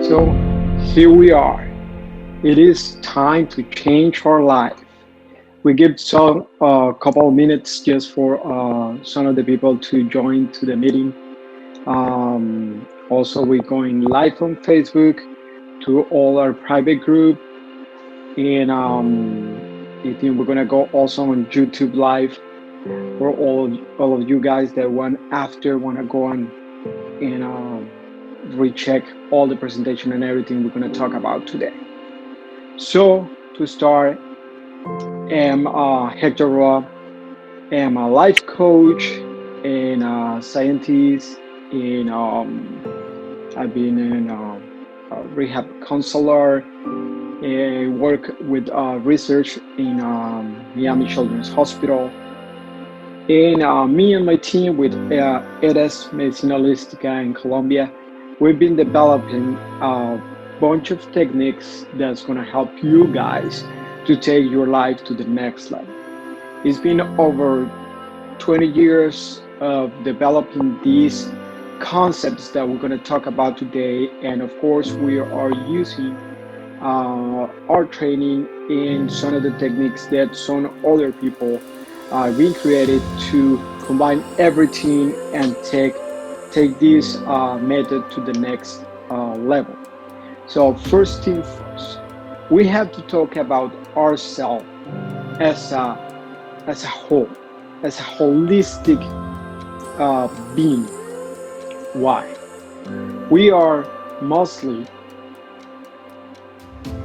So here we are. It is time to change our life. We give some couple of minutes just for some of the people to join to the meeting. Also, we're going live on Facebook to all our private group, and I think we're gonna go also on YouTube live for all of you guys that wanna go on and recheck all the presentation and everything we're gonna talk about today. So to start, I'm Hector Roa. I'm a life coach and a scientist. And I've been a rehab counselor and work with research in Miami Children's Hospital. And me and my team with ERES Medicina Holística in Colombia, we've been developing a bunch of techniques that's going to help you guys to take your life to the next level. It's been over 20 years of developing these concepts that we're going to talk about today. And of course, we are using our training in some of the techniques that some other people being created to combine everything and take this method to the next level. So first thing first, we have to talk about ourselves as a whole, as a holistic being. Why? We are mostly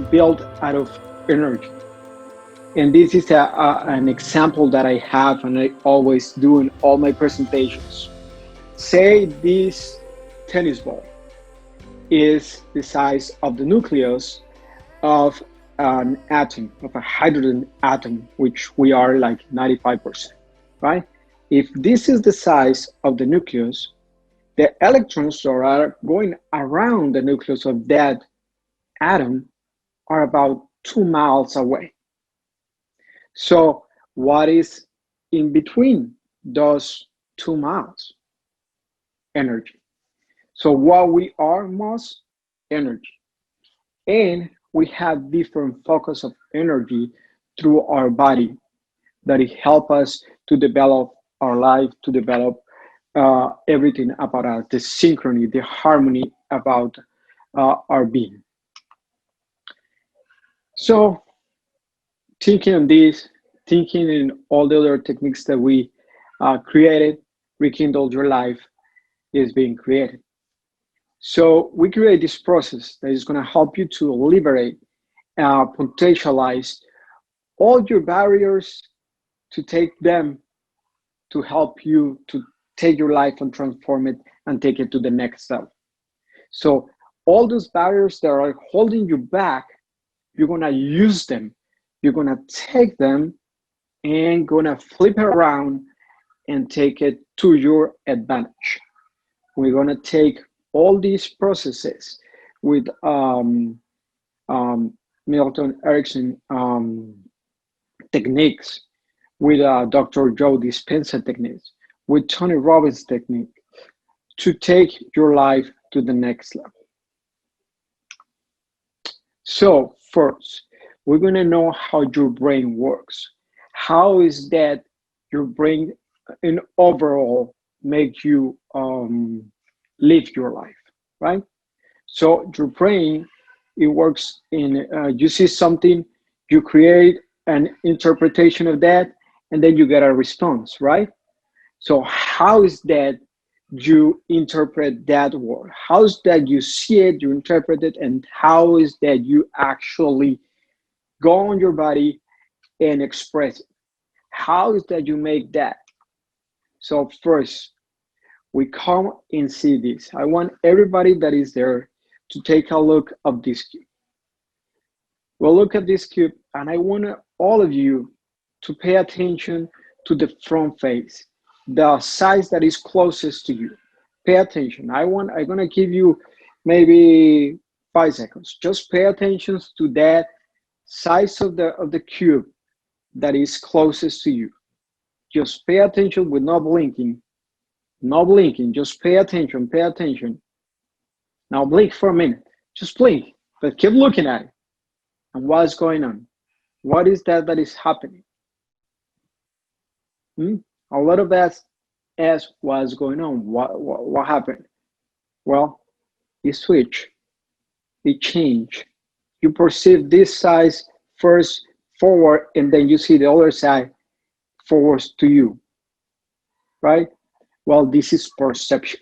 built out of energy. And this is an example that I have and I always do in all my presentations. Say this tennis ball is the size of the nucleus of an atom, of a hydrogen atom, which we are like 95%, right? If this is the size of the nucleus, the electrons that are going around the nucleus of that atom are about 2 miles away. So what is in between those 2 miles? Energy. So what we are most energy. And we have different focus of energy through our body that it help us to develop our life, to develop everything about us, the synchrony, the harmony about our being. So thinking on this, thinking in all the other techniques that we created, Rekindle Your Life is being created. So we create this process that is going to help you to liberate, potentialize all your barriers, to take them to help you to take your life and transform it and take it to the next level. So all those barriers that are holding you back, you're going to use them. You're going to take them and going to flip it around and take it to your advantage. We're going to take all these processes with Milton Erickson techniques, with Dr. Joe Dispenza techniques, with Tony Robbins technique, to take your life to the next level. So first, we're going to know how your brain works. How is that your brain in overall make you live your life, right? So your brain, it works in, you see something, you create an interpretation of that, and then you get a response, right? So how is that you interpret that word? How is that you see it, you interpret it, and how is that you actually go on your body and express it? How is that you make that? So first, we come and see this. I want everybody that is there to take a look of this cube. We'll look at this cube, and I want all of you to pay attention to the front face, the size that is closest to you. Pay attention. I'm gonna give you maybe 5 seconds. Just pay attention to that size of the cube that is closest to you. Just pay attention with no blinking. No blinking. Just pay attention. Pay attention. Now blink for a minute. Just blink, but keep looking at it. And what's going on? What is that that is happening? Hmm? A lot of us ask what's going on. What happened? Well, it switch, it change. You perceive this size first forward, and then you see the other side forwards to you, right? Well, this is perception,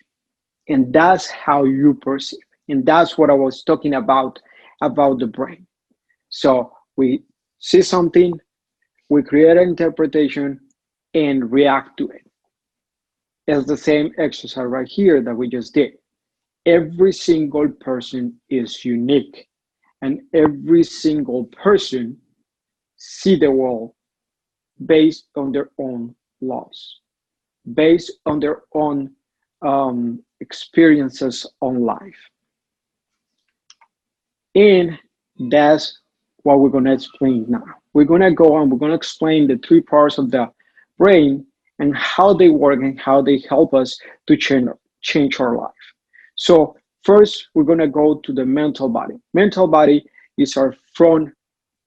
and that's how you perceive, and that's what I was talking about the brain. So we see something, we create an interpretation, and react to it. It's the same exercise right here that we just did. Every single person is unique, and every single person see the world based on their own laws, based on their own experiences on life. And that's what we're going to explain now. We're going to go on, we're going to explain the three parts of the brain and how they work and how they help us to change our life. So, first, we're going to go to the mental body. Mental body is our front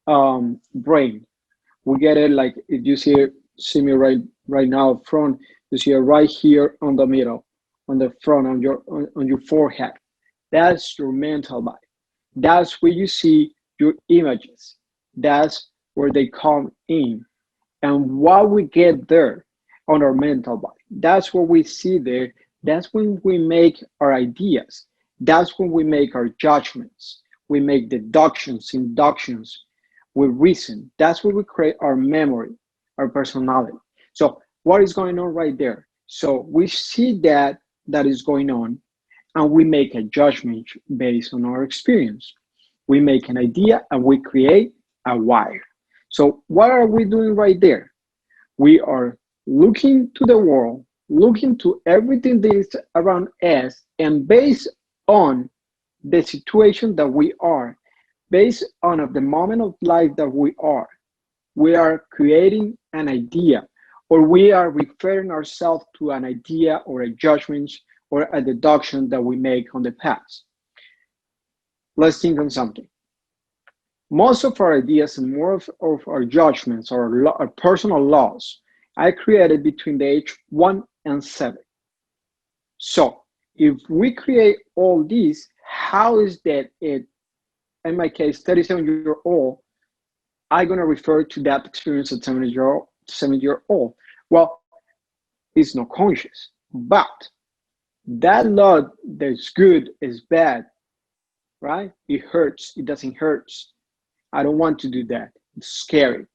brain. We get it like if you see me right now front, you see it right here on the middle, on the front on your forehead. That's your mental body. That's where you see your images. That's where they come in. And what we get there on our mental body, that's what we see there. That's when we make our ideas. That's when we make our judgments. We make deductions, inductions. We reason. That's where we create our memory, our personality. So what is going on right there? So we see that is going on, and we make a judgment based on our experience. We make an idea and we create a wire. So what are we doing right there? We are looking to the world, looking to everything that is around us, and based on the situation that we are, based on of the moment of life that we are creating an idea, or we are referring ourselves to an idea or a judgment or a deduction that we make on the past. Let's think on something. Most of our ideas and more of our judgments or our personal laws are created between the age 1 and 7. So if we create all these, how is that it, in my case, 37-year old, I'm going to refer to that experience at 7 year old? Well, it's not conscious, but that law that's good is bad, right? It hurts, it doesn't hurt. I don't want to do that. It's scary.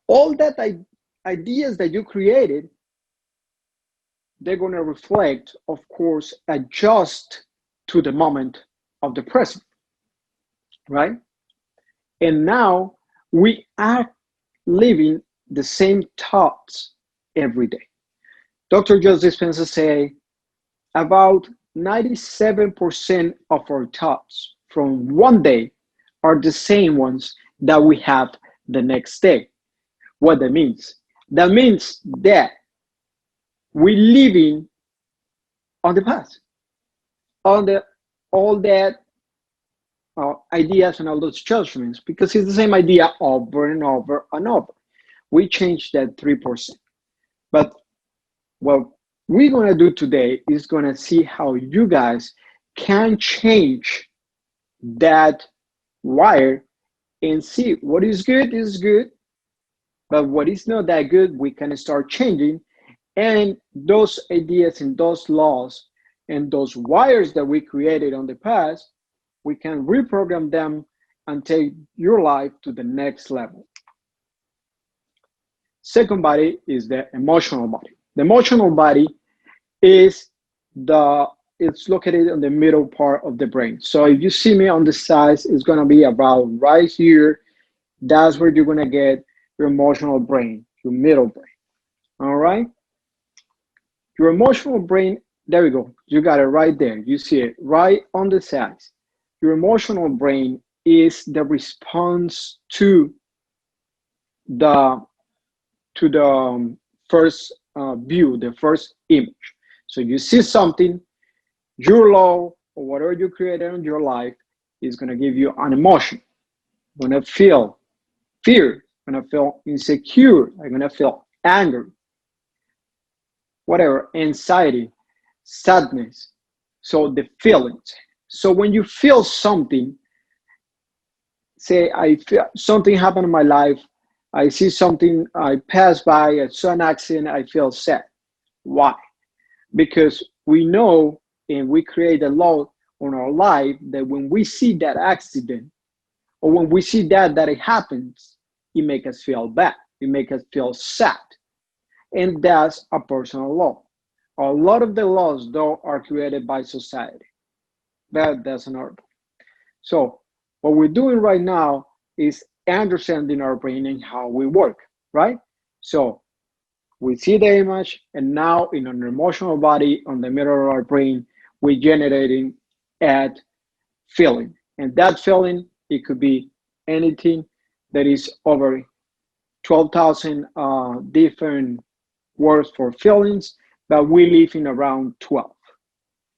All that ideas that you created, they're going to reflect, of course, adjust to the moment of the present, right? And now we are living the same thoughts every day. Dr. Joe Dispenza say about 97% of our thoughts from one day are the same ones that we have the next day. What that means? That means that we living on the past, on the all that ideas and all those judgments, because it's the same idea over and over and over. We change that 3%. But what we're gonna do today is gonna see how you guys can change that wire and see what is good, but what is not that good, we can start changing. And those ideas and those laws and those wires that we created on the past, we can reprogram them and take your life to the next level. Second body is the emotional body. The emotional body is it's located in the middle part of the brain. So if you see me on the sides, it's gonna be about right here. That's where you're gonna get your emotional brain, your middle brain. All right? Your emotional brain, there we go. You got it right there. You see it right on the sides. Your emotional brain is the response the to the first view, the first image. So you see something, your law or whatever you created in your life, is going to give you an emotion. I'm going to feel fear. I'm going to feel insecure. I'm going to feel anger, whatever, anxiety, sadness. So the feelings. So when you feel something, say I feel something happened in my life, I see something, I pass by, I saw an accident, I feel sad. Why? Because we know and we create a law on our life that when we see that accident or when we see that it happens, it makes us feel bad. It makes us feel sad. And that's a personal law. A lot of the laws, though, are created by society. That's another. So what we're doing right now is understanding our brain and how we work, right? So we see the image, and now in an emotional body, on the middle of our brain, we're generating a feeling. And that feeling, it could be anything that is over 12,000 different words for feelings, but we live in around 12.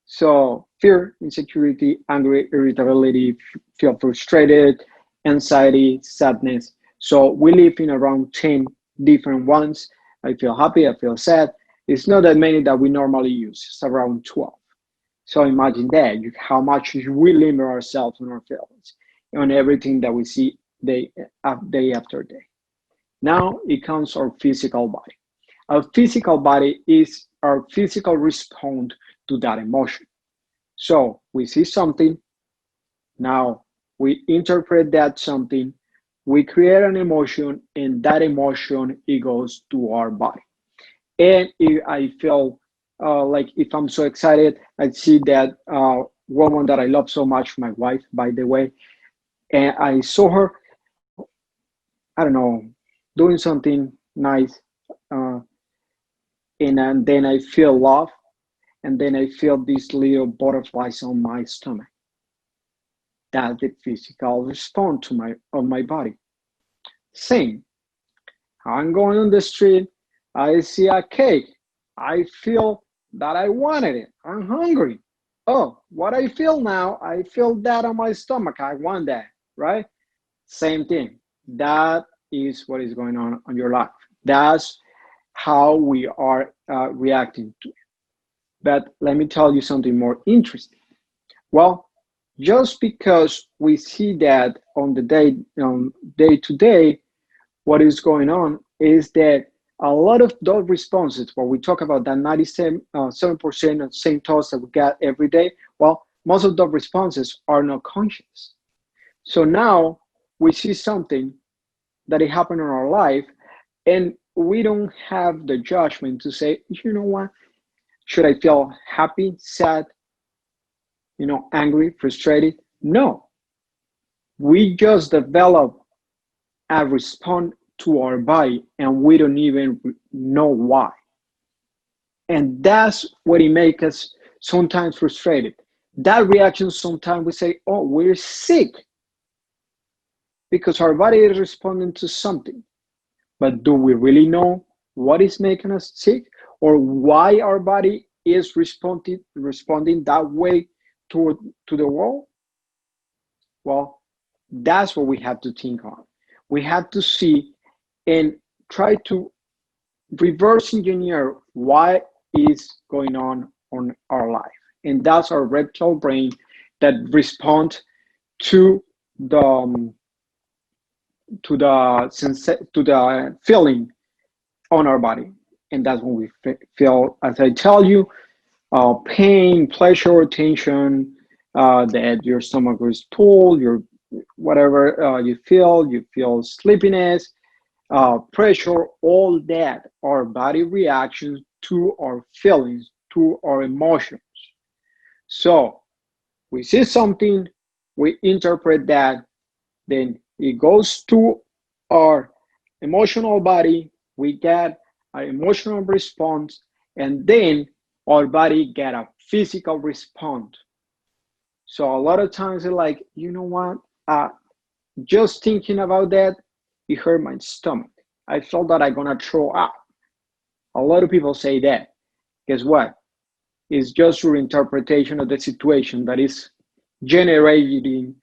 So fear, insecurity, anger, irritability, feel frustrated, anxiety, sadness. So we live in around 10 different ones. I feel happy, I feel sad. It's not that many that we normally use. It's around 12. So imagine that, how much we limit ourselves on our feelings, on everything that we see day after day. Now it comes our physical body. Our physical body is our physical response to that emotion. So we see something, now we interpret that something, we create an emotion, and that emotion, it goes to our body. And if I feel like if I'm so excited, I see that woman that I love so much, my wife, by the way, and I saw her, I don't know, doing something nice, uh, and then I feel love, and then I feel these little butterflies on my stomach. That's the physical response to my body. Same. I'm going on the street, I see a cake, I feel that I wanted it. I'm hungry. Oh, what I feel now, I feel that on my stomach. I want that, right? Same thing. That is what is going on your life. That's how we are reacting to it. But let me tell you something more interesting. Well, just because we see that on the day to day, what is going on is that a lot of those responses, when we talk about that 97% of same thoughts that we get every day, well, most of those responses are not conscious. So now we see something that it happened in our life, and we don't have the judgment to say, you know what, should I feel happy, sad, angry, frustrated? No, we just develop a response to our body and we don't even know why. And that's what it makes us sometimes frustrated. That reaction, sometimes we say, oh, we're sick because our body is responding to something. But do we really know what is making us sick or why our body is responding that way to the world? Well, that's what we have to think on. We have to see and try to reverse engineer what is going on our life. And that's our reptile brain that respond to the to the feeling on our body. And that's when we feel, as I tell you, pain, pleasure, tension, that your stomach is full, your whatever you feel sleepiness, pressure, all that are body reactions to our feelings, to our emotions. So we see something, we interpret that, then it goes to our emotional body, we get an emotional response, and then our body get a physical response. So a lot of times they're like, you know what? Just thinking about that, it hurt my stomach. I felt that I'm gonna throw up. A lot of people say that. Guess what? It's just your interpretation of the situation that is generating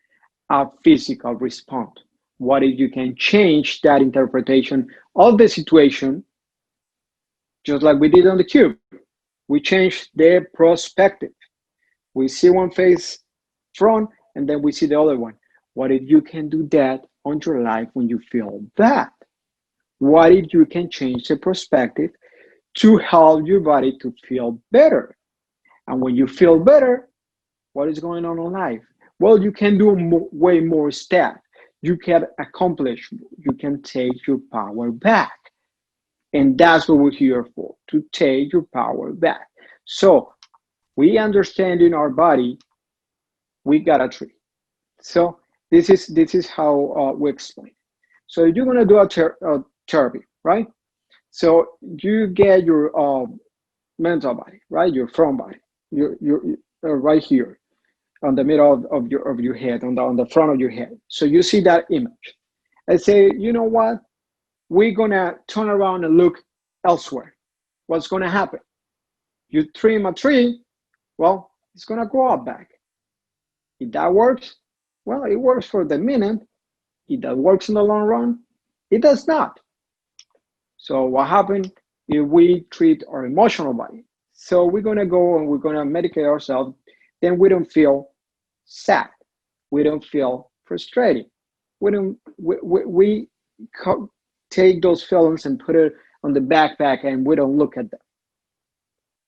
a physical response? What if you can change that interpretation of the situation, just like we did on the cube? We change the perspective. We see one face front and then we see the other one. What if you can do that on your life when you feel bad? What if you can change the perspective to help your body to feel better? And when you feel better, what is going on in life? Well, you can do way more steps. You can accomplish, you can take your power back. And that's what we're here for, to take your power back. So we understand in our body, we got a tree. So this is how we explain. So you're gonna do a therapy, right? So you get your mental body, right? Your front body, your right here on the middle of your head, on the front of your head. So you see that image. I say, you know what? We're gonna turn around and look elsewhere. What's gonna happen? You trim a tree, well, it's gonna grow up back. If that works, well, it works for the minute. If that works in the long run, it does not. So what happens if we treat our emotional body? So we're gonna go and we're gonna medicate ourselves, then we don't feel sad. We don't feel frustrated. We don't we take those feelings and put it on the backpack and we don't look at them.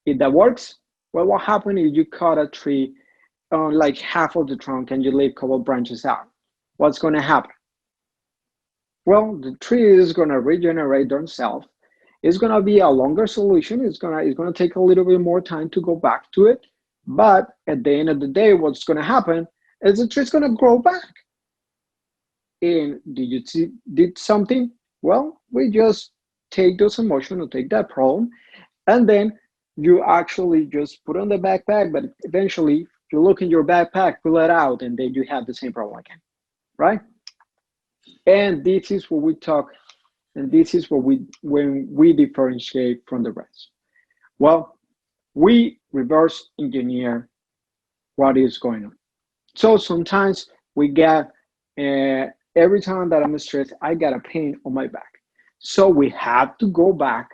If that works, well, what happens if you cut a tree on like half of the trunk and you leave a couple branches out? What's going to happen? Well, the tree is going to regenerate themselves. It's going to be a longer solution. It's going to take a little bit more time to go back to it. But at the end of the day, what's going to happen is the tree's going to grow back. And did something? Well, we just take those emotions or take that problem, and then you actually just put on the backpack, but eventually you look in your backpack, pull it out, and then you have the same problem again, right? And this is what we talk, and this is what when we differentiate from the rest. Well, we reverse engineer what is going on. So sometimes we get, every time that I'm stressed, I get a pain on my back. So we have to go back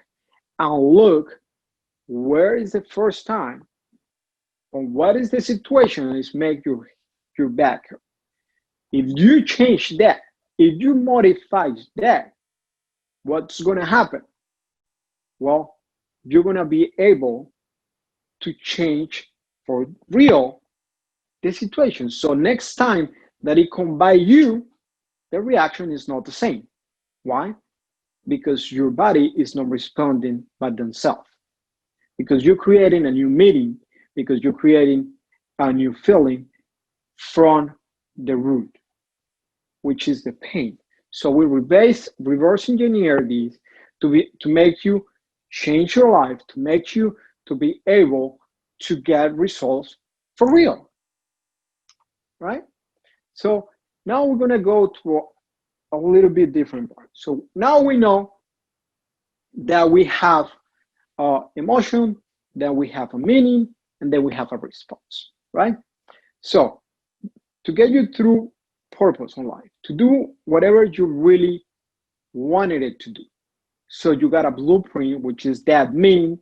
and look where is the first time and what is the situation that is make your back hurt. If you change that, if you modify that, what's going to happen? Well, you're going to be able to change for real the situation. So next time that it comes by you, the reaction is not the same. Why? Because your body is not responding by themselves. Because you're creating a new meaning, because you're creating a new feeling from the root, which is the pain. So we reverse engineer these to make you change your life, to make you to be able to get results for real, right? So now we're gonna go to a little bit different part. So now we know that we have emotion, then we have a meaning, and then we have a response, right? So to get you through purpose in life, to do whatever you really wanted it to do. So you got a blueprint, which is that meaning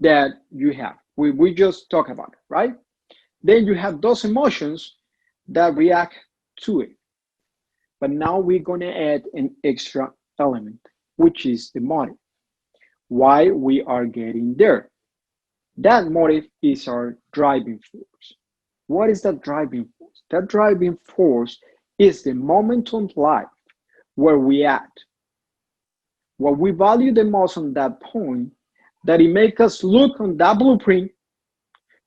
that you have. We just talked about it, right? Then you have those emotions that react to it. But now we're going to add an extra element, which is the motive. Why we are getting there. That motive is our driving force. What is that driving force? That driving force is the moment in life where we act. What we value the most on that point, that it makes us look on that blueprint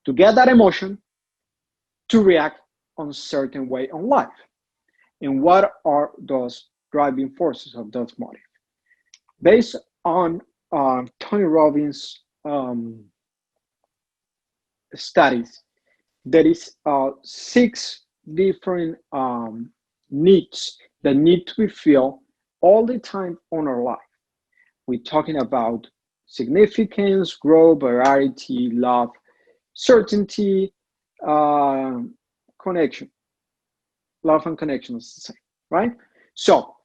to get that emotion to react on a certain way on life. And what are those driving forces of those motives? Based on Tony Robbins' studies, there is 6 different needs that need to be filled all the time on our life. We're talking about significance, growth, variety, love, certainty, connection. love and connection is the same, right? So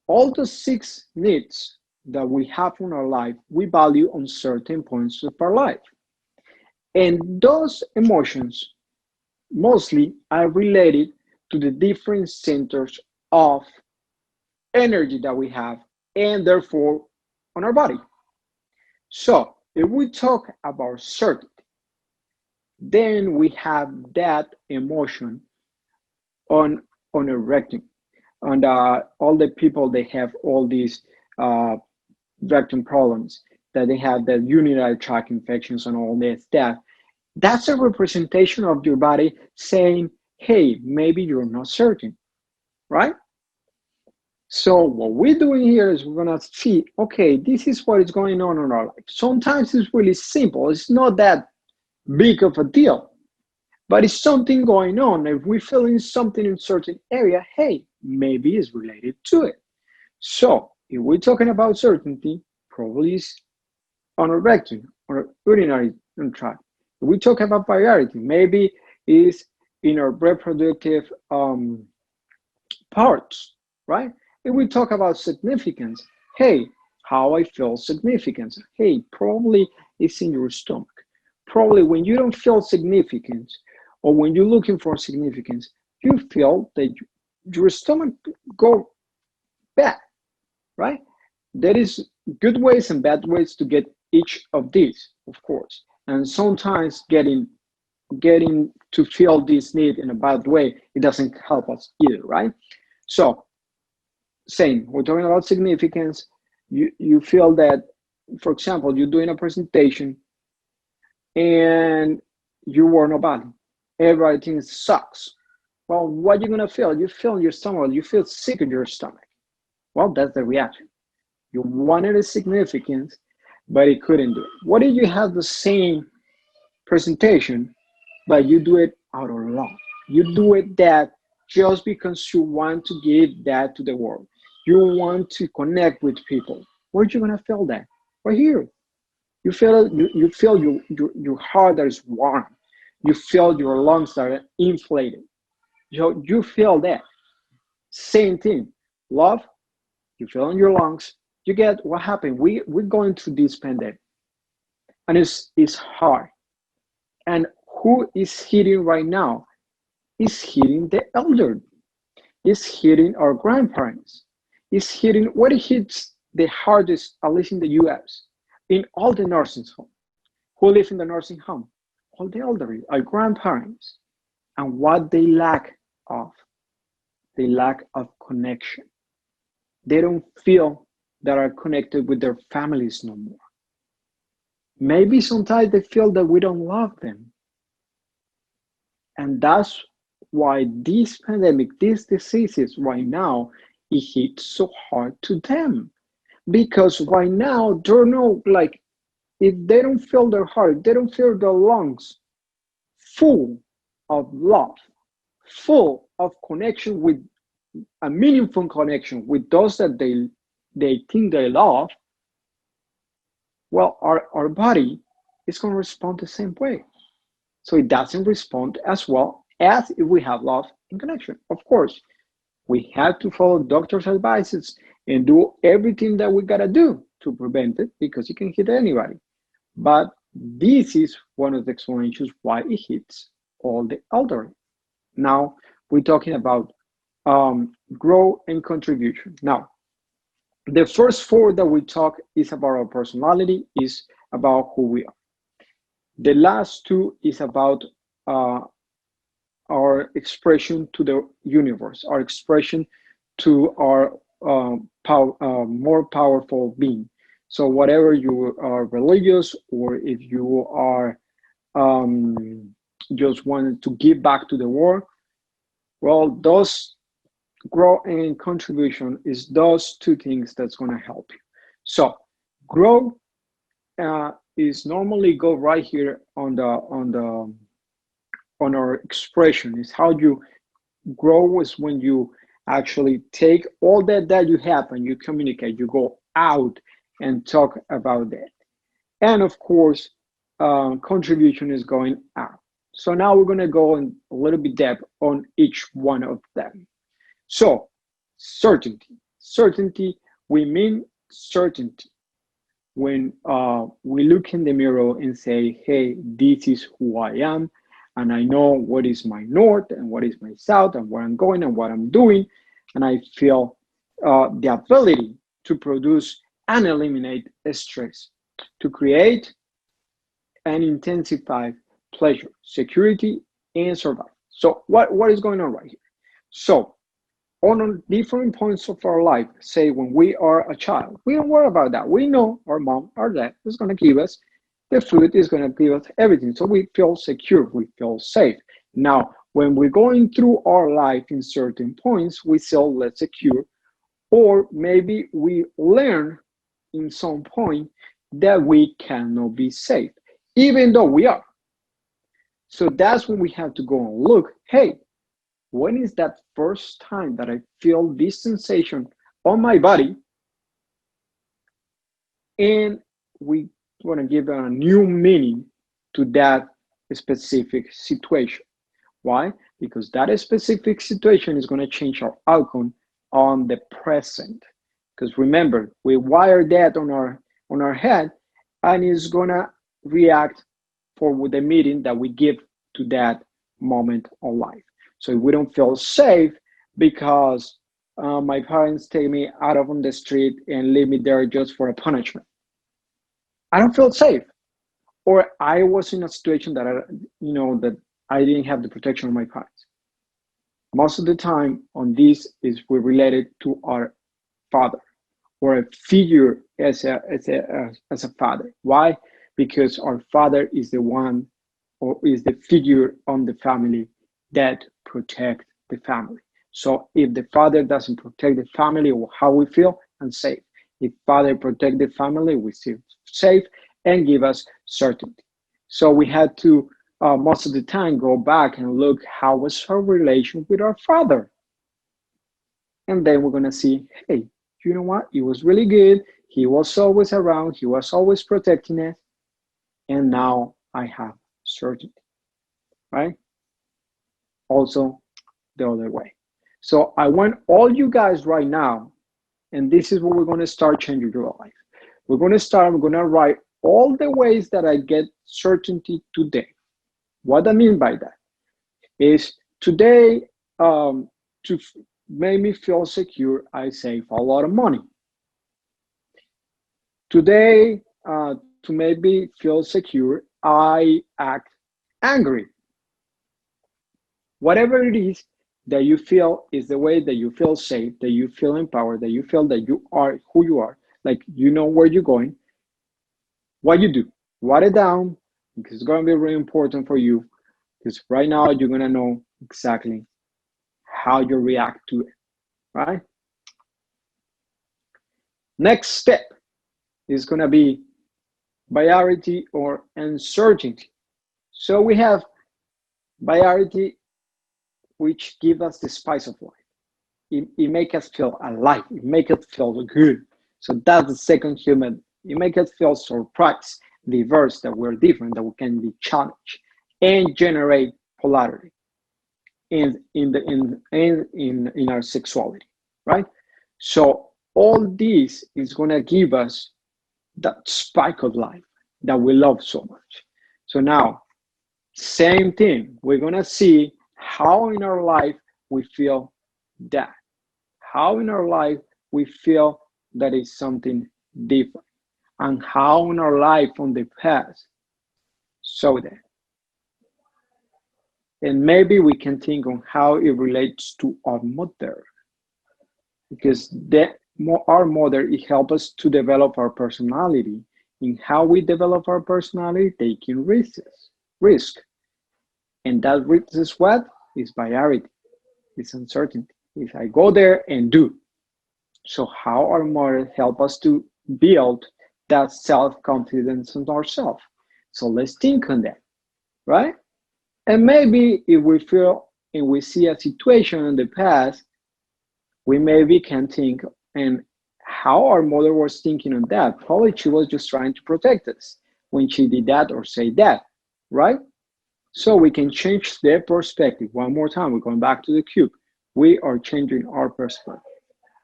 all the 6 needs that we have in our life, we value on certain points of our life. And those emotions mostly are related to the different centers of energy that we have and therefore on our body. So if we talk about certainty, then we have that emotion on a rectum. And all the people, they have all these uh, rectum problems, that they have the urinary tract infections and all this stuff. That's a representation of your body saying, hey, maybe you're not certain, right? So what we're doing here is we're gonna see, okay, this is what is going on in our life. Sometimes it's really simple. It's not that big of a deal, but it's something going on. If we're feeling something in a certain area, hey, maybe it's related to it. So if we're talking about certainty, probably it's on a rectum or urinary tract. If we talk about priority, maybe it's in our reproductive parts, right? If we talk about significance, hey, how I feel significance. Hey, probably it's in your stomach. Probably when you don't feel significance or when you're looking for significance, you feel that your stomach go bad, right? There is good ways and bad ways to get each of these, of course. And sometimes getting to feel this need in a bad way, it doesn't help us either, right? So same, we're talking about significance. You feel that, for example, you're doing a presentation and you were nobody. Everything sucks. Well, what are you gonna feel? You feel in your stomach, you feel sick in your stomach. Well, that's the reaction. You wanted a significance, but it couldn't do it. What if you have the same presentation, but you do it out of love? You do it that just because you want to give that to the world. You want to connect with people. Where are you gonna feel that? Right here. You feel your heart that is warm. You feel your lungs that are inflated. You feel that. Same thing. Love, you feel in your lungs. You get what happened. We're going through this pandemic. And it's hard. And who is hitting right now? Is hitting the elderly. Is hitting our grandparents. Is hitting what it hits the hardest, at least in the US, in all the nursing homes. Who live in the nursing home? All the elderly, our grandparents. And what they lack of, they lack of connection. They don't feel that are connected with their families no more. Maybe sometimes they feel that we don't love them. And that's why this pandemic, these diseases right now, it hits so hard to them. Because right now, they're not like, if they don't feel their heart, they don't feel their lungs full of love, full of connection with a meaningful connection with those that they think they love, well, our body is going to respond the same way. So it doesn't respond as well as if we have love and connection. Of course, we have to follow doctor's advices and do everything that we gotta do to prevent it because it can hit anybody. But this is one of the explanations why it hits all the elderly. Now we're talking about growth and contribution. Now, the first four that we talk is about our personality, is about who we are. The last two is about uh, our expression to the universe, our expression to our more powerful being. So whatever you are religious, or if you are just wanted to give back to the world, well, those growth and contribution is those two things that's going to help you. So grow is normally go right here on our expression. Is how you grow is when you actually take all that you have and you communicate. You go out and talk about that. And of course, contribution is going out. So now we're gonna go in a little bit depth on each one of them. So certainty. Certainty, we mean certainty when we look in the mirror and say, hey, this is who I am, and I know what is my north and what is my south and where I'm going and what I'm doing, and I feel the ability to produce and eliminate stress, to create and intensify pleasure, security, and survival. So what is going on right here? So on different points of our life, say when we are a child, we don't worry about that. We know our mom or dad is going to give us the food, is going to give us everything. So we feel secure, we feel safe. Now, when we're going through our life in certain points, we feel less secure, or maybe we learn in some point that we cannot be safe, even though we are. So that's when we have to go and look, hey, when is that first time that I feel this sensation on my body? And we want to give a new meaning to that specific situation. Why? Because that specific situation is going to change our outcome on the present. Because remember, we wire that on our head, and it's going to react for the meaning that we give to that moment of life. So we don't feel safe because my parents take me out of on the street and leave me there just for a punishment. I don't feel safe. Or I was in a situation that that I didn't have the protection of my parents. Most of the time on this is we're related to our father or a figure as a father. Why? Because our father is the one or is the figure on the family that protect the family. So if the father doesn't protect the family, or how we feel unsafe. If father protect the family, we feel safe and give us certainty. So we had to most of the time go back and look how was our relation with our father. And then we're gonna see, hey, you know what? It was really good. He was always around, he was always protecting us. And now I have certainty, right? Also the other way. So I want all you guys right now, and this is what we're going to start changing your life. We're going to write all the ways that I get certainty today. What I mean by that is today, to make me feel secure, I save a lot of money. Today, to make me feel secure, I act angry. Whatever it is that you feel is the way that you feel safe, that you feel empowered, that you feel that you are who you are, like you know where you're going, what you do, write it down, because it's going to be really important for you, because right now you're going to know exactly how you react to it, right? Next step is going to be variety or uncertainty. So we have variety, which give us the spice of life. It make us feel alive. It make us feel good. So that's the second human. It make us feel surprised, diverse, that we're different, that we can be challenged, and generate polarity in our sexuality, right? So all this is gonna give us that spike of life that we love so much. So now, same thing. We're gonna see how in our life we feel that. How in our life we feel that is something different. And how in our life from the past so that. And maybe we can think on how it relates to our mother. Because our mother, it helps us to develop our personality. In how we develop our personality, taking risk. And that risk is what? Is variety, is uncertainty. If I go there and do. So how our mother help us to build that self-confidence in ourselves. So let's think on that, right? And maybe if we feel and we see a situation in the past, we maybe can think and how our mother was thinking on that. Probably she was just trying to protect us when she did that or say that, right? So we can change their perspective. One more time, we're going back to the cube. We are changing our perspective,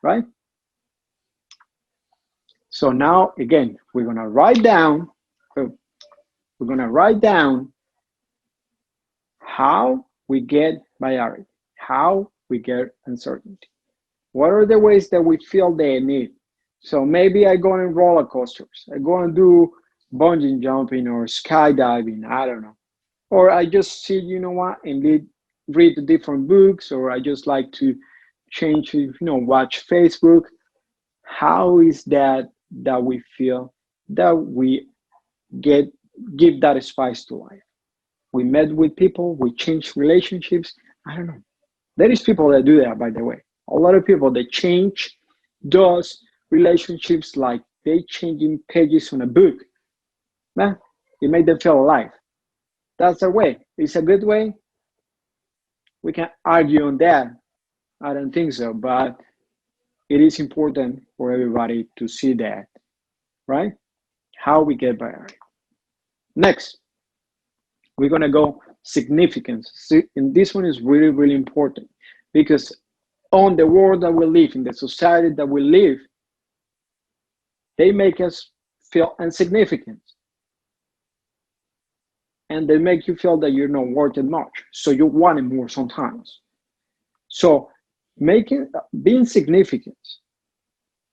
right? So now, again, we're gonna write down, how we get variety, how we get uncertainty. What are the ways that we feel the need? So maybe I go on roller coasters, I go and do bungee jumping or skydiving, I don't know. Or I just sit, you know what, and read the different books, or I just like to change, watch Facebook. How is that we feel that we get give that spice to life? We met with people, we change relationships. I don't know. There is people that do that, by the way. A lot of people that change those relationships like they changing pages on a book. Man, it made them feel alive. That's a way. It's a good way. We can argue on that. I don't think so, but it is important for everybody to see that, right? How we get by. Next, we're gonna go significance. And this one is really, really important because on the world that we live, in the society that we live, they make us feel insignificant. And they make you feel that you're not worth it much. So you want it more sometimes. So being significant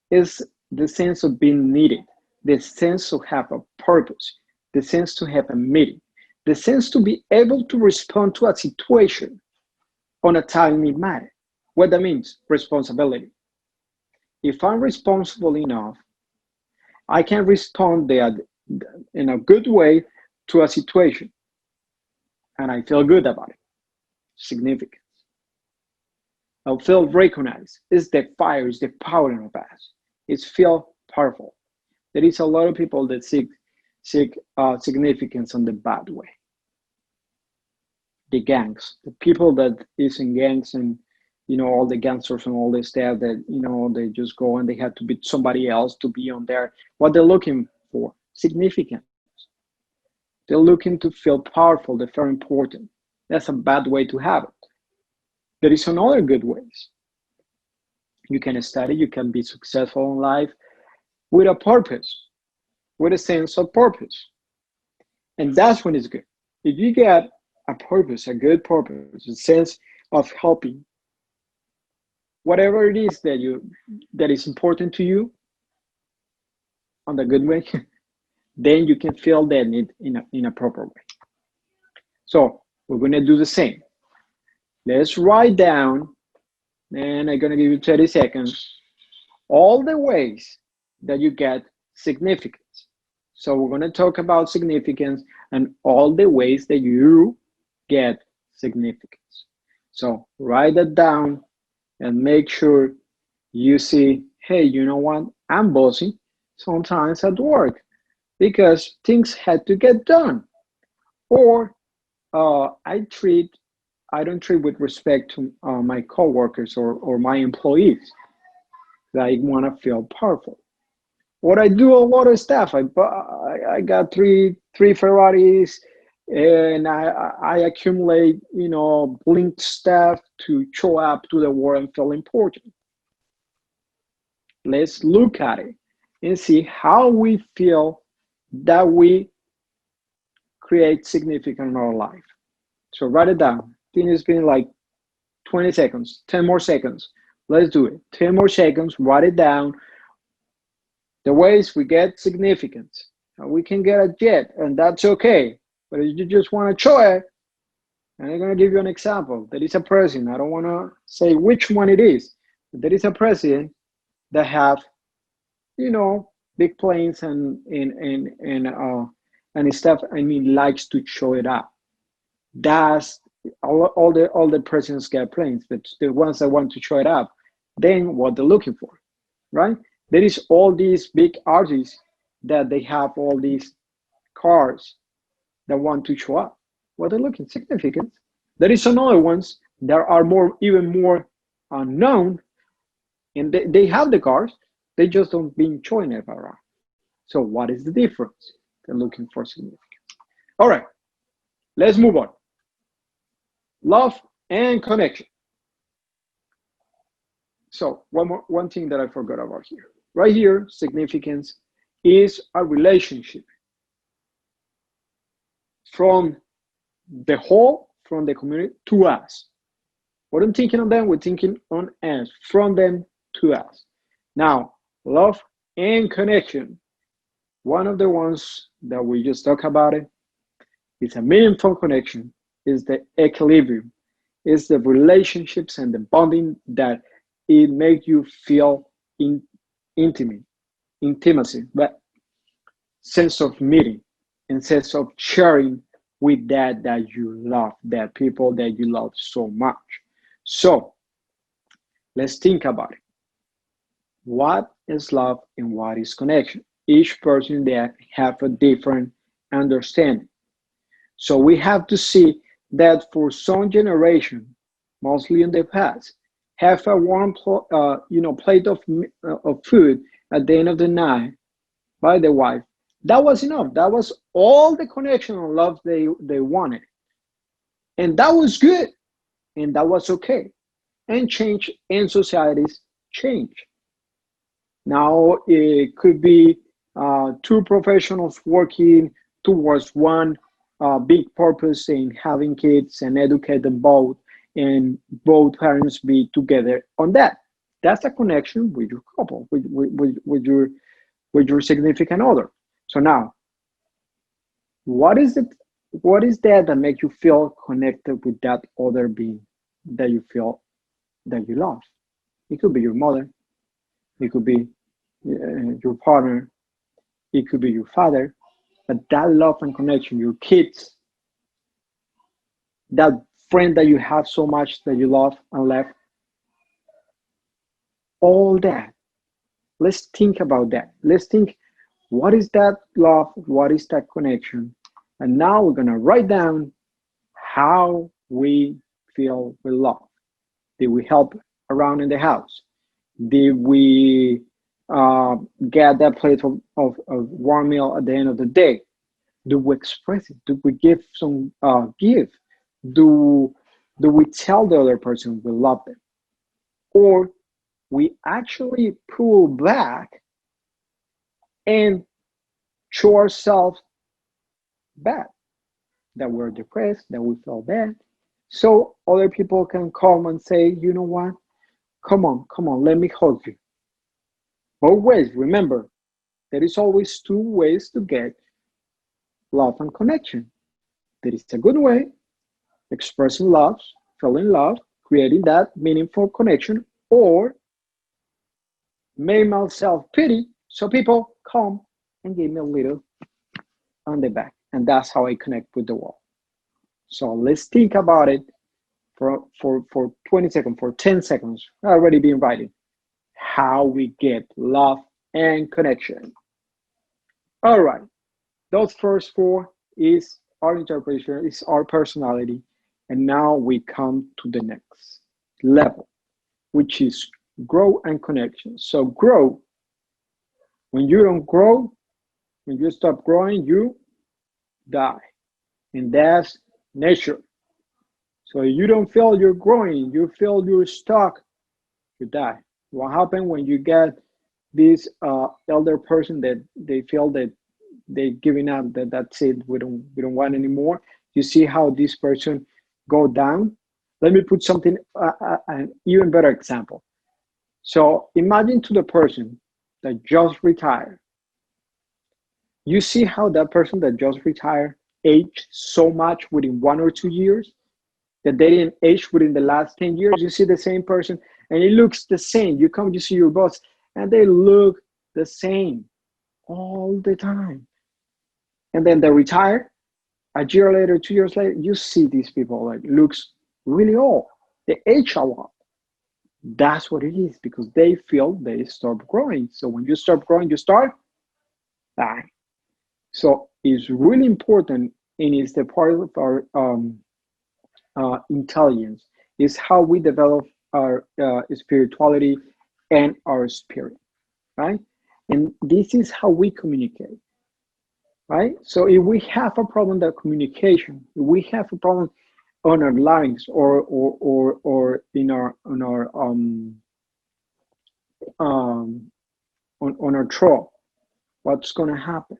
is the sense of being needed, the sense to have a purpose, the sense to have a meaning, the sense to be able to respond to a situation on a timely manner. What that means, responsibility. If I'm responsible enough, I can respond in a good way to a situation, and I feel good about it. Significance. I'll feel recognized. It's the fire, it's the power in us. It's feel powerful. There is a lot of people that seek significance on the bad way. The gangs, the people that is in gangs, and all the gangsters and all this stuff that they just go and they have to beat somebody else to be on there. What they're looking for, significance. They're looking to feel powerful. They feel important. That's a bad way to have it. There is another good ways. You can study. You can be successful in life with a purpose, with a sense of purpose, and that's when it's good. If you get a purpose, a good purpose, a sense of helping, whatever it is that is important to you, on the good way, then you can feel that need in a proper way. So we're going to do the same. Let's write down, and I'm going to give you 30 seconds, all the ways that you get significance. So we're going to talk about significance and all the ways that you get significance. So write that down and make sure you see, hey, you know what? I'm bossy sometimes at work because things had to get done. Or I don't treat with respect to my coworkers or my employees. I want to feel powerful. Or I do a lot of stuff. I got three Ferraris, and I accumulate blinked stuff to show up to the world and feel important. Let's look at it and see how we feel that we create significance in our life. So write it down. I think it's been like 20 seconds, 10 more seconds. Let's do it. 10 more seconds, write it down. The ways we get significance. We can get a jet, and that's okay. But if you just want to show it, and I'm going to give you an example. There is a president. I don't want to say which one it is. But there is a president that have, big planes and stuff. I mean, likes to show it up. That's all the presidents get planes, but the ones that want to show it up, then what they're looking for, right? There is all these big artists that they have all these cars that want to show up. What they're looking significant. There is another ones that are even more unknown, and they have the cars, they just don't be showing it around. So what is the difference? They're looking for significance. All right, let's move on. love and connection. So one thing that I forgot about here. Right here, significance is a relationship from the whole, from the community to us. What I'm thinking on them, we're thinking on us, from them to us. Now, love and connection. One of the ones that we just talked about it is a meaningful connection, is the equilibrium, is the relationships and the bonding that it makes you feel intimate, intimacy, but sense of meeting and sense of sharing with that you love, that people that you love so much. So let's think about it. What is love and what is connection? Each person that have a different understanding. So we have to see that for some generation, mostly in the past, have a warm plate of food at the end of the night by the wife. That was enough. That was all the connection and love they wanted. And that was good. And that was okay. And change and societies change. Now it could be two professionals working towards one big purpose in having kids and educate them both, and both parents be together on that. That's a connection with your couple, with your significant other. So now, what is it? What is that that makes you feel connected with that other being that you feel that you love? It could be your mother. It could be your partner. It could be your father. But that love and connection, your kids, that friend that you have so much that you love and left, all that. Let's think about that. Let's think, what is that love? What is that connection? And now we're going to write down how we feel we love. Did we help around in the house? Did we get that plate of warm meal at the end of the day? Do we express it? Do we give some give? Do we tell the other person we love them? Or we actually pull back and show ourselves bad, that we're depressed, that we feel bad. So other people can come and say, you know what? Come on, let me hug you. Both ways, remember, there is always two ways to get love and connection. There is a good way, expressing love, feeling love, creating that meaningful connection, or make myself pity so people come and give me a little on the back. And that's how I connect with the world. So let's think about it for 20 seconds, for 10 seconds. I've already been writing how we get love and connection. All right. Those first four is our interpretation, is our personality. And now we come to the next level, which is grow and connection. So grow, when you don't grow, when you stop growing, you die. And that's nature. So you don't feel you're growing, you feel you're stuck, you die. What happens when you get this elder person that they feel that they giving up, that that's it, we don't want anymore? You see how this person go down? Let me put something an even better example. So imagine to the person that just retired. You see how that person that just retired aged so much within 1 or 2 years that they didn't age within the last 10 years. You see the same person and it looks the same. You come, you see your boss and they look the same all the time. And then they retire. A year later, 2 years later, you see these people like looks really old. They age a lot. That's what it is, because they feel they stop growing. So when you stop growing, you start dying. So it's really important, and it's the part of our intelligence, is how we develop our spirituality and our spirit, right? And this is how we communicate, right? So if we have a problem with communication, if we have a problem on our larynx or in our um on our throat, what's gonna happen?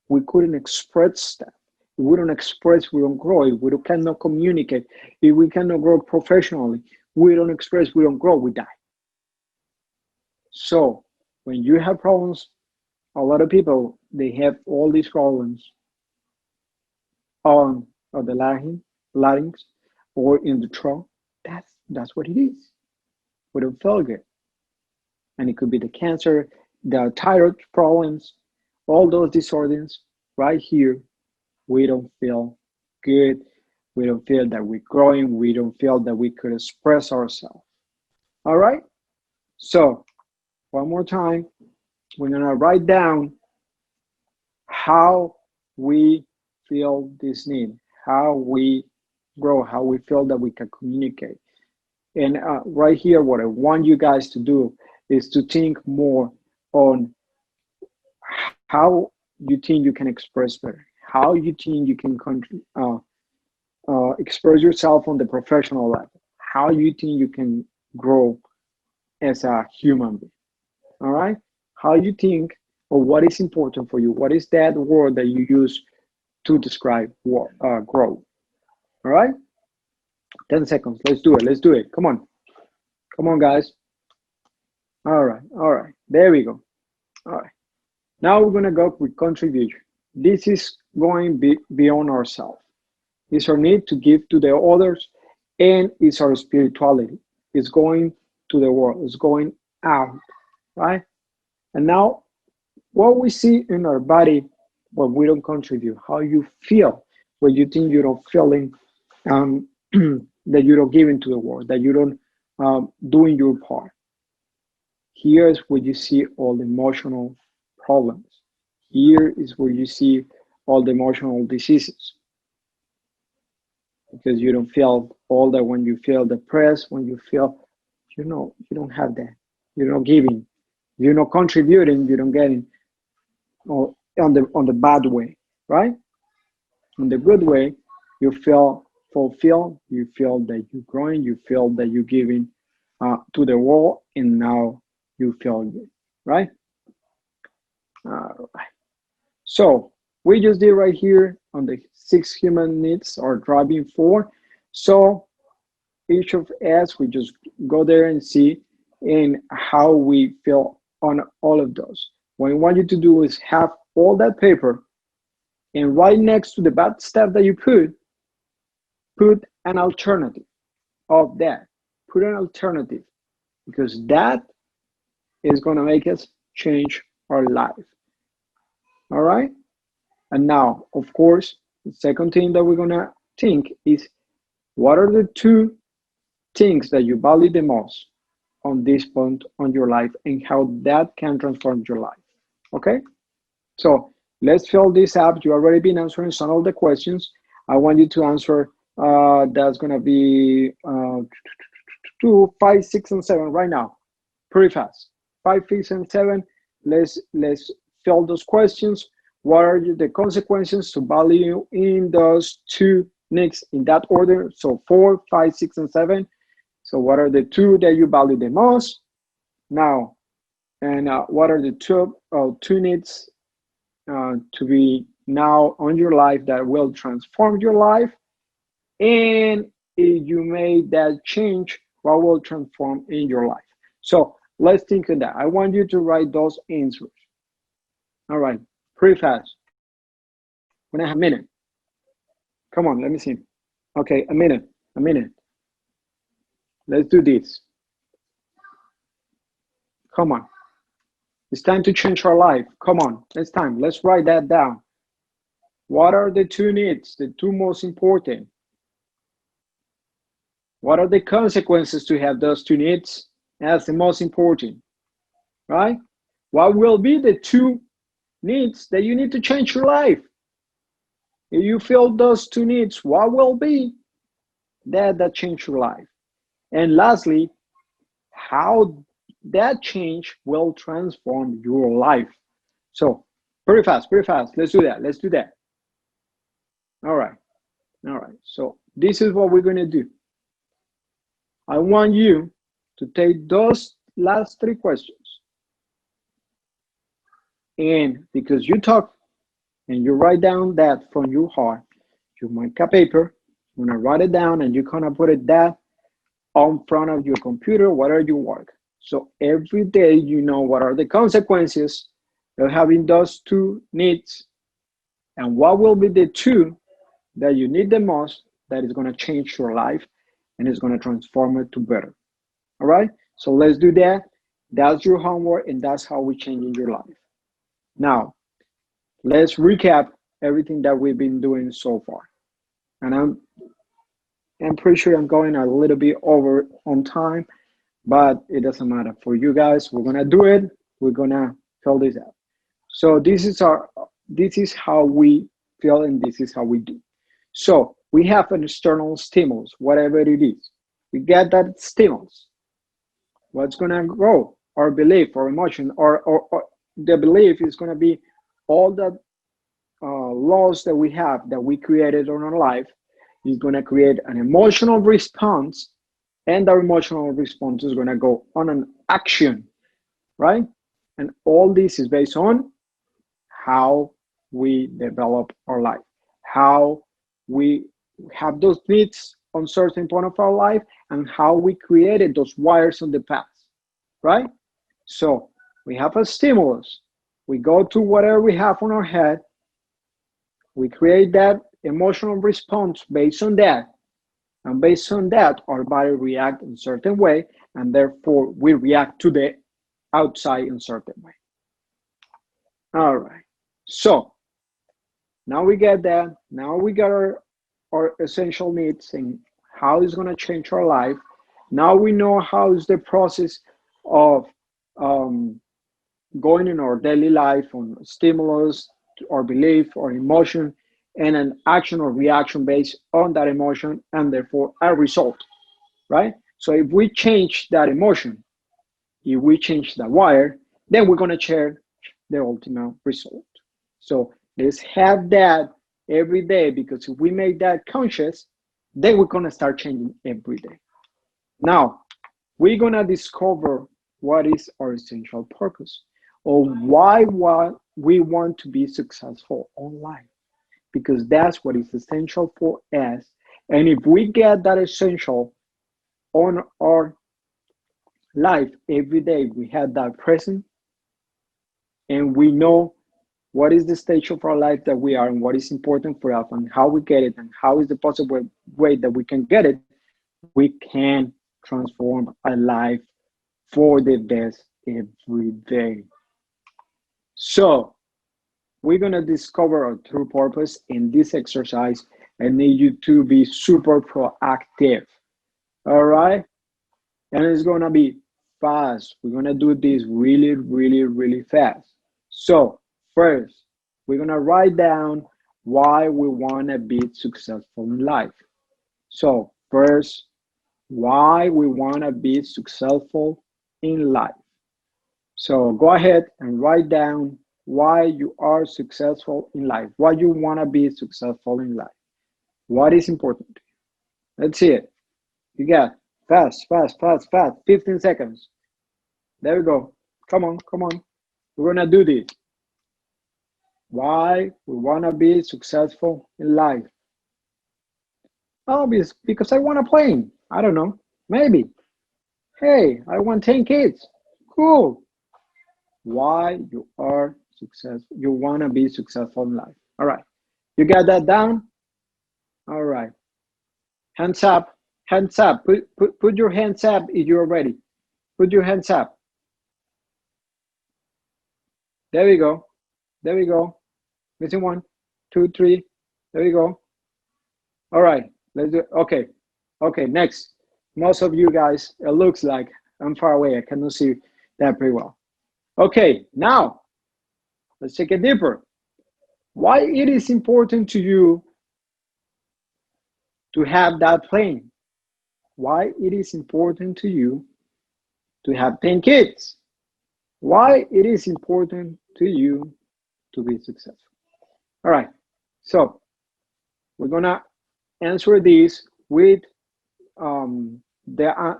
We couldn't express that. If we don't express, we don't grow. If we cannot communicate, if we cannot grow professionally, we don't express, we don't grow, we die. So when you have problems, a lot of people they have all these problems on the larynx or in the throat. That's what it is. We don't feel good, and it could be the cancer, the thyroid problems, all those disorders right here. We don't feel good. We don't feel that we're growing. We don't feel that we could express ourselves. All right. So one more time, we're gonna write down how we feel this need, how we grow, how we feel that we can communicate. And right here, what I want you guys to do is to think more on how you think you can express better, how you think you can express yourself on the professional level, how you think you can grow as a human being. All right? How you think or what is important for you? What is that word that you use to describe growth? All right? 10 seconds. Let's do it. Let's do it. Come on. Come on, guys. All right. All right. There we go. All right. Now we're going to go with contribution. This is going beyond ourselves. It's our need to give to the others, and it's our spirituality. It's going to the world. It's going out, right? And now, what we see in our body when we don't contribute, how you feel when you think you don't feeling that you don't give into the world, that you don't doing your part. Here's where you see all the emotional problems. Here is where you see all the emotional diseases because you don't feel all that. When you feel depressed, when you feel, you don't have that. You're not giving. You're not contributing. You don't getting. Or on the bad way, right? On the good way, you feel fulfilled. You feel that you're growing. You feel that you're giving to the world, and now you feel good, right? All right. So we just did right here on the 6 human needs or driving 4. So each of us, we just go there and see in how we feel on all of those. What I want you to do is have all that paper and right next to the bad stuff that you put an alternative of that. Put an alternative because that is going to make us change our life. All right. And now, of course, the second thing that we're going to think is what are the 2 things that you value the most on this point on your life and how that can transform your life. Okay. So let's fill this up. You already been answering some of the questions. I want you to answer. That's going to be 2, 5, 6, and 7 right now. Pretty fast. 5, 6, and 7. Let's fill those questions. What are the consequences to value in those 2 needs in that order? So 4, 5, 6, and 7. So what are the 2 that you value the most? Now, and what are the 2 needs to be now on your life that will transform your life? And if you made that change, what will transform in your life? So let's think of that. I want you to write those answers. All right, pretty fast. We're gonna have a minute. Come on, let me see. Okay, a minute. Let's do this. Come on. It's time to change our life. Come on, it's time. Let's write that down. What are the 2 needs, the 2 most important? What are the consequences to have those 2 needs? That's the most important, right? What will be the 2 needs that you need to change your life? If you feel those 2 needs, what will be that change your life? And lastly, how that change will transform your life. So pretty fast. Let's do that. All right. All right, so this is what we're gonna do. I want you to take those last three questions, and because you talk and you write down that from your heart, you make a paper, you're gonna write it down, and you're gonna put it that on front of your computer, whatever you work. So every day you know what are the consequences of having those two needs, and what will be the two that you need the most that is going to change your life and is going to transform it to better. All right, so let's do that. That's your homework, and that's how we change in your life. Now let's recap everything that we've been doing so far, and I'm pretty sure I'm going a little bit over on time, but it doesn't matter. For you guys, we're gonna do it. We're gonna fill this out. So this is how we feel, and this is how we do. So we have an external stimulus, whatever it is. We get that stimulus. What's gonna go? Our belief, our emotion, or the belief is gonna be all the laws that we have that we created on our life is gonna create an emotional response, and our emotional response is gonna go on an action, right? And all this is based on how we develop our life, how we have those needs on certain point of our life, and how we created those wires on the past, right? So we have a stimulus. We go to whatever we have on our head. We create that emotional response based on that. And based on that, our body reacts in a certain way, and therefore we react to the outside in a certain way. All right. So now we get that. Now we got our essential needs and how it's going to change our life. Now we know how is the process of going in our daily life on stimulus or belief or emotion, and an action or reaction based on that emotion, and therefore a result, right? So if we change that emotion, if we change the wire, then we're going to share the ultimate result. So let's have that every day, because if we make that conscious, then we're going to start changing every day. Now, we're going to discover what is our essential purpose, or why we want to be successful in life, because that's what is essential for us. And if we get that essential on our life every day, we have that present, and we know what is the stage of our life that we are, and what is important for us, and how we get it, and how is the possible way that we can get it, we can transform our life for the best every day. So we're going to discover our true purpose in this exercise. I need you to be super proactive. All right, and it's going to be fast. We're going to do this really, really, really fast. So first, we're going to write down why we want to be successful in life. So first, why we want to be successful in life. So go ahead and write down why you are successful in life, why you want to be successful in life, what is important to you. Let's see it. You got fast, fast, fast, fast, 15 seconds. There we go. Come on, come on. We're going to do this. Why we want to be successful in life. Oh, because I want a plane. I don't know. Maybe. Hey, I want 10 kids. Cool. Why you are successful. You want to be successful in life. All right. You got that down? All right. Hands up. Hands up. Put your hands up if you're ready. Put your hands up. There we go. There we go. Missing one, two, three. There we go. All right. Let's do it. Okay. Okay. Next. Most of you guys, it looks like I'm far away. I cannot see that pretty well. Okay. Now, let's take it deeper. Why it is important to you to have that plane? Why it is important to you to have 10 kids? Why it is important to you to be successful? All right. So we're gonna answer this um, the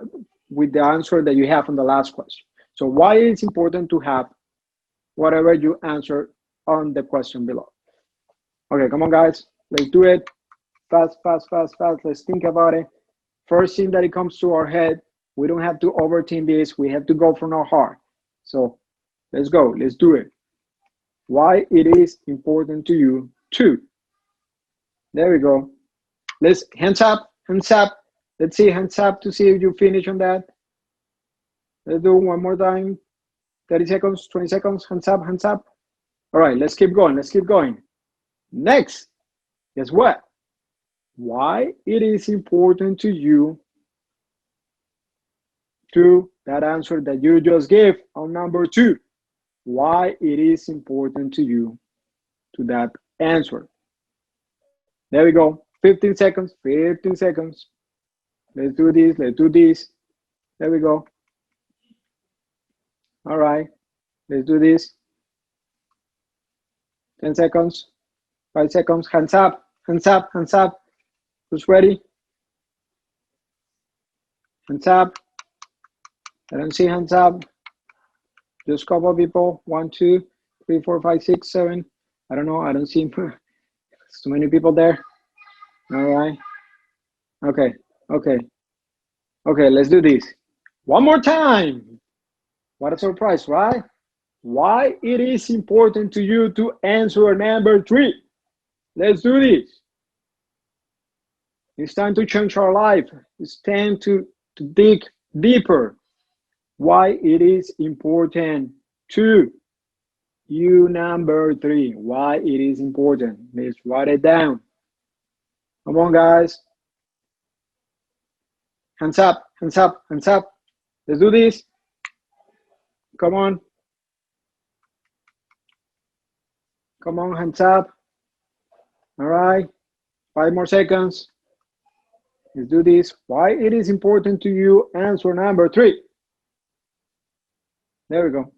with the answer that you have on the last question. So why it's important to have whatever you answer on the question below. Okay, come on, guys, let's do it. Fast, fast, fast, fast. Let's think about it. First thing that it comes to our head, we don't have to overthink this. We have to go from our heart. So let's go. Let's do it. Why it is important to you too. There we go. Let's hands up, hands up. Let's see hands up to see if you finish on that. Let's do one more time. 30 seconds, 20 seconds, hands up, hands up. All right, let's keep going. Let's keep going. Next, guess what? Why it is important to you to that answer that you just gave on number 2. Why it is important to you to that answer. There we go. 15 seconds, 15 seconds. Let's do this, let's do this. There we go. All right, let's do this. 10 seconds, 5 seconds, hands up, hands up, hands up. Who's ready? Hands up. I don't see hands up. Just a couple of people. 1, 2, 3, 4, 5, 6, 7. I don't know. I don't see too many people there. All right. Okay. Okay. Okay. Let's do this. One more time. What a surprise, right? Why it is important to you to answer number 3. Let's do this. It's time to change our life. It's time to dig deeper. Why it is important to you, number 3. Why it is important. Let's write it down. Come on, guys. Hands up, hands up, hands up. Let's do this. Come on. Come on, hands up. All right. 5 more seconds. Let's do this. Why it is important to you. Answer number 3. There we go.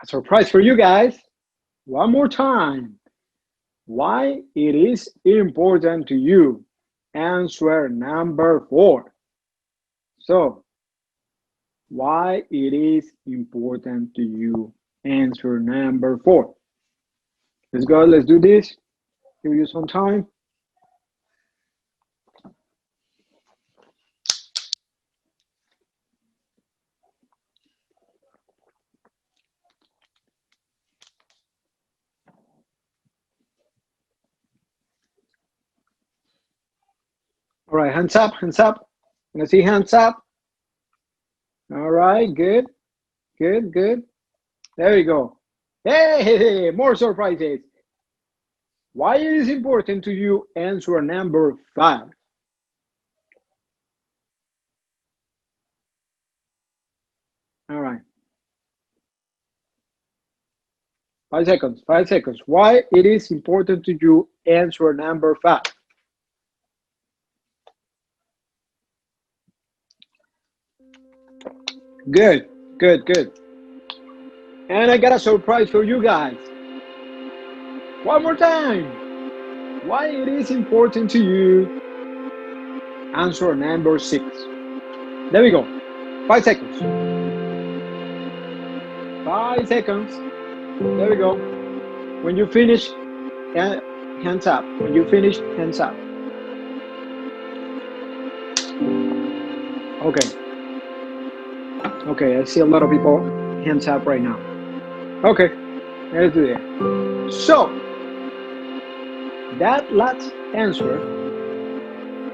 A surprise for you guys. One more time. Why it is important to you. Answer number 4. So, why it is important to you. Answer number 4. Let's go. Let's do this. Give you some time. All right, hands up, hands up. Can I see hands up? All right, good, good, good. There we go. Hey, more surprises. Why it is important to you. Answer number 5. All right. 5 seconds, 5 seconds. Why it is important to you. Answer number 5. Good, good, good. And I got a surprise for you guys. One more time. Why it is important to you. Answer number 6. There we go. 5 seconds. 5 seconds. There we go. When you finish, hands up. When you finish, hands up. Okay. Okay, I see a lot of people hands up right now. Okay, let's do it. So, that last answer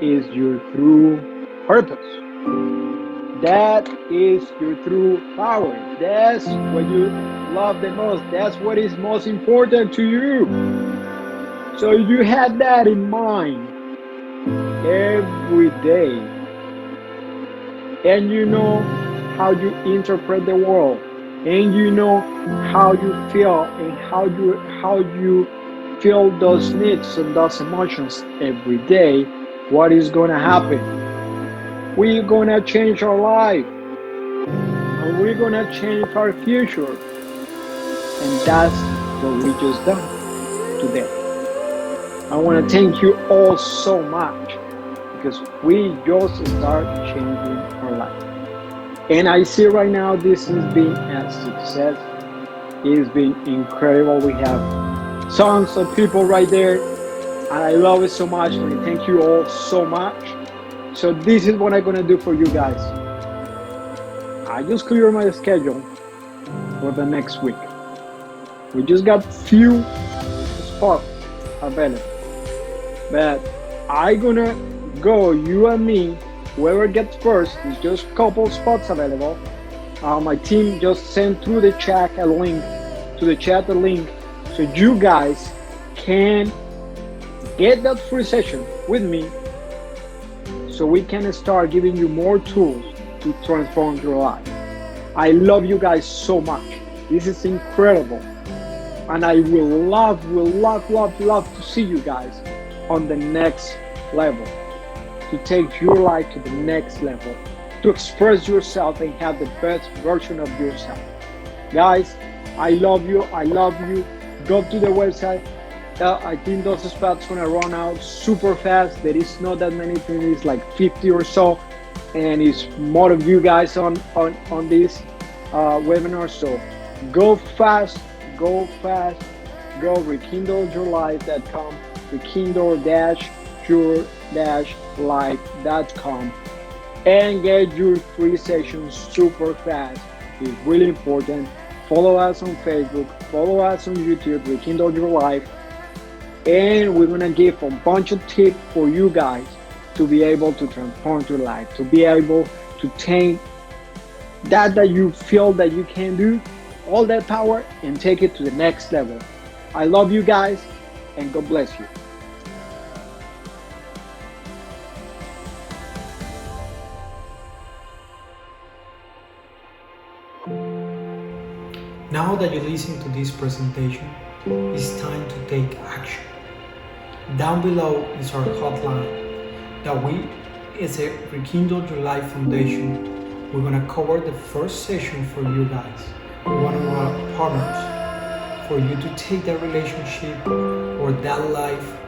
is your true purpose. That is your true power. That's what you love the most. That's what is most important to you. So you have that in mind every day, and you know how you interpret the world, and you know how you feel, and how you feel those needs and those emotions every day. What is going to happen? We're going to change our life, and we're going to change our future. And that's what we just done today. I want to thank you all so much because we just start changing our life. And I see right now this has been a success. It's been incredible. We have tons of people right there, and I love it so much. And I thank you all so much. So this is what I'm gonna do for you guys. I just clear my schedule for the next week. We just got few spots available, but I gonna go, you and me, whoever gets first. It's just couple spots available. My team just sent through the chat a link so you guys can get that free session with me, so we can start giving you more tools to transform your life. I love you guys so much. This is incredible. And I will love to see you guys on the next level, to take your life to the next level, to express yourself and have the best version of yourself. Guys, I love you. Go to the website. I think those spots gonna run out super fast. There is not that many things, it's like 50 or so, and it's more of you guys on this webinar. So go fast, go rekindleyourlife.com, rekindle-your-life.com, and get your free session super fast. It's really important. Follow us on Facebook, follow us on YouTube, Rekindle Your Life, and we're gonna give a bunch of tips for you guys to be able to transform your life, to be able to take that you feel that you can do, all that power, and take it to the next level. I love you guys, and God bless you. Now that you listen to this presentation, it's time to take action. Down below is our hotline that we, as a Rekindle Your Life Foundation, we're gonna cover the first session for you guys, one of our partners, for you to take that relationship or that life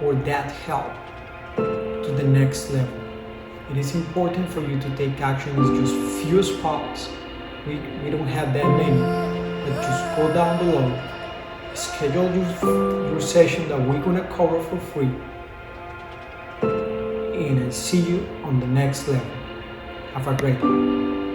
or that help to the next level. It is important for you to take action. It's just few spots. We don't have that many, but just go down below, schedule your session that we're gonna cover for free, and I see you on the next level. Have a great day.